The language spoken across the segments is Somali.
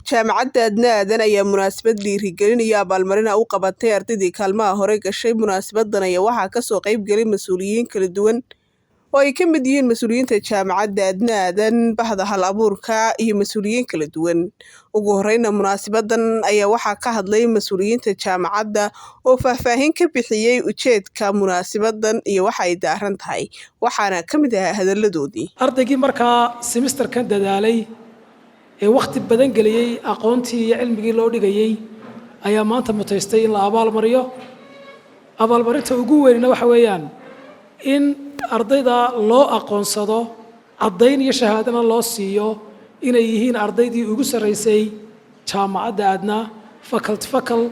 jaamacadda Adna Aadan ayaa munaasabad dhiirigelin iyo abaalmarin u qabatay ardaydii kaalmaha hore gashay. Munaasabadan ayaa waxaa ka soo qayb galay mas'uuliyiin kala duwan oo ay ka mid yihiin mas'uuliyiinta jaamacadda Adna Aadan, bahda hal abuurka iyo mas'uuliyiin kala duwan. Ugu horreynna munaasabadan ayaa waxaa ka hadlay mas'uuliyiinta jaamacadda oo faahfaahin ka bixiyay ujeedka munaasabadan iyo waxa ay daaran tahay, waxaana ka mid ah hadalladoodii. Ardaygii markaa semesterkan dadaalay ee waqti badan geliyay aqoontii iyo cilmigii loo dhigayay ayaa maanta mutaystay in la abaalmariyo. Abaalmarinta ugu weynna waxa weeyaan in ardayda loo aqoonsado caddayn iyo shahaadana loo siiyo inay yihiin ardaydii ugu sarreysay jaamacadda Adna fakal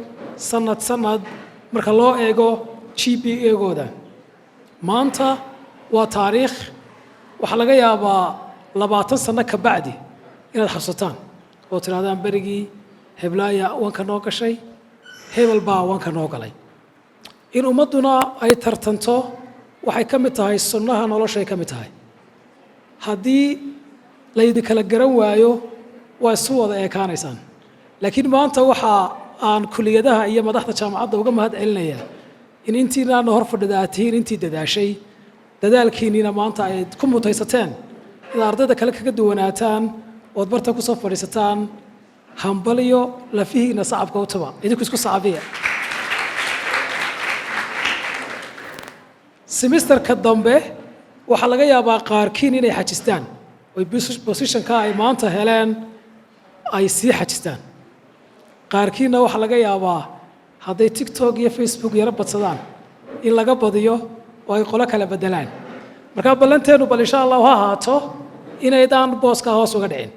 sanad marka loo eego GPA-gooda. Maanta waa taariikh waxa laga yaabaa 20 sano ka bacdi inaad xasuutaan oo tirahdaan berigii heblaaya wanka noo gashay, hebel baa wanka noo galay. In ummaduna ay tartanto waxay ka mid tahay sunnaha nolosha ay ka mid tahay. Haddii laydi kala garan waayo waa isu wada eekaanaysaan. Laakiin maanta waxa aan kulliyadaha iyo madaxda jaamacadda uga mahad celinayaa in intiina hor fadhida aad tihiin intii dadaashay, dadaalkiinina maanta ay ku mutaysateen in ardayda kale kaga duwanaataan ood barta ku soo fadhiisataan. Hambaliyo lafihiina sacabka u taba idinku isku sacabiya. Semesterka dambe waxa laga yaabaa qaarkiin inay xajistaan oo positionka ay maanta heleen ay sii xajistaan. Qaarkiina waxa laga yaabaa hadday TikTok iyo Facebook yara badsadaan in laga badiyo oo ay qolo kala bedelaan. Marka ballanteenu bal insha Allah ha ahaato inaydaan booska hoos uga dhicin.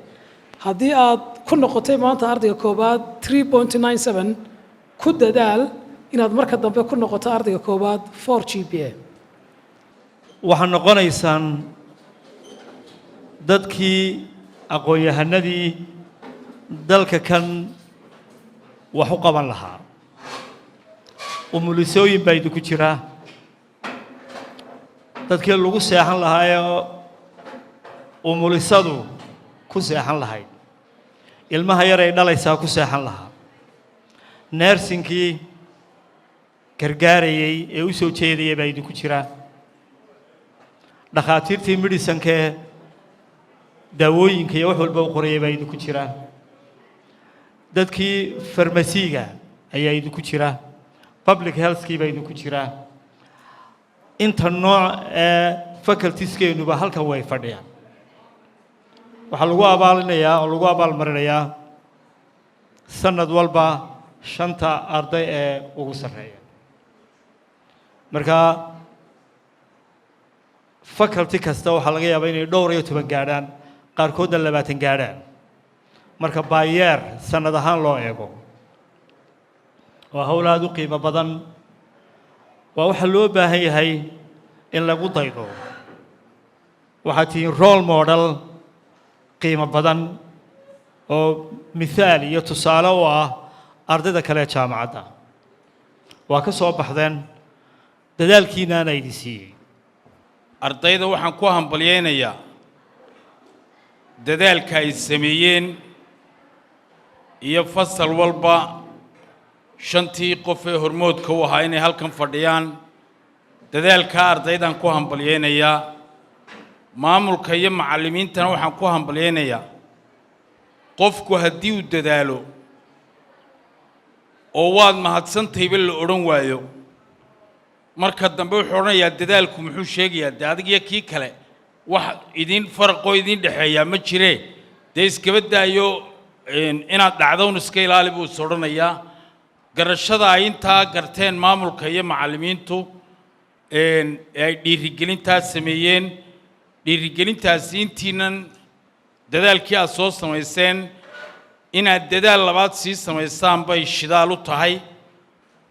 Haddii aad ku noqotay maanta ardayga koobaad 3.97 ku dadaal inaad marka dambe ku noqoto ardayga koobaad 4 GPA. waxaan noqonaysaan dadkii aqoon-yahanadii dalka kan wax u qaban lahaa. Umulisooyin baa idinku jira, dadkii lagu seexan lahaa ee umulisadu ku seexan lahayd, ilmaha yar ay dhalaysaa ku seexan lahaa, neersinkii gargaarayay ee u soo jeedayay baa idinku jira, dhakhaatiirtii medicine-ka daawooyinka iyo wax walba u qorayay baa idinku jira, dadkii farmasiga ayaa idinku jira, public health-kii baa idinku jira. Inta nooc ee faculties-keenuba halkan way fadhiyaan. waxaa lagu abaalinayaa oo lagu abaalmarinayaa sanad walba 5 arday ee ugu sarreeya. Marka faculty kasta waxaa laga yaabaa inay dhowr iyo 10 gaadhaan, qaarkoodna 20 gaadhaan. Marka baayeer sanad ahaan loo eego waa hawl aad u qiimo badan. waa waxa loo baahan yahay in lagu daydo. waxaad tihiin role model qiimo badan oo misaal iyo tusaale u ah ardayda kale ee jaamacadda. waa ka soo baxdeen dadaalkiinaana idin siiyey. ardayda waxaan ku hambalyeynayaa dadaalka ay sameeyeen iyo fasal walba 5 qof ee hormoodka u ahaa inay halkan fadhiyaan. dadaalka ardaydan ku hambalyeynayaa. maamulka iyo macallimiintana waxaan ku hambalyeynayaa qofku haddii uu dadaalo oo waad mahadsantahay la odhan waayo, marka dambe wuxuu odhanayaa dadaalku muxuu sheegayaa de adig iyo kii kale wax idin farqo idin dhaxeeya ma jiree de iskaba daayo inaad dhacdoon iska ilaali buu soo odhanayaa. garashada ay intaa garteen maamulka iyo macallimiintu ay dhiirigelintaas sameeyeen. dhiirigelintaasi intiinan dadaalkii aad soo samayseen inaad dadaal labaad sii samaysaan bay shidaal u tahay.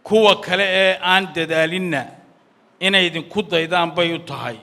kuwa kale ee aan dadaalinna inay idinku daydaan bay u tahay.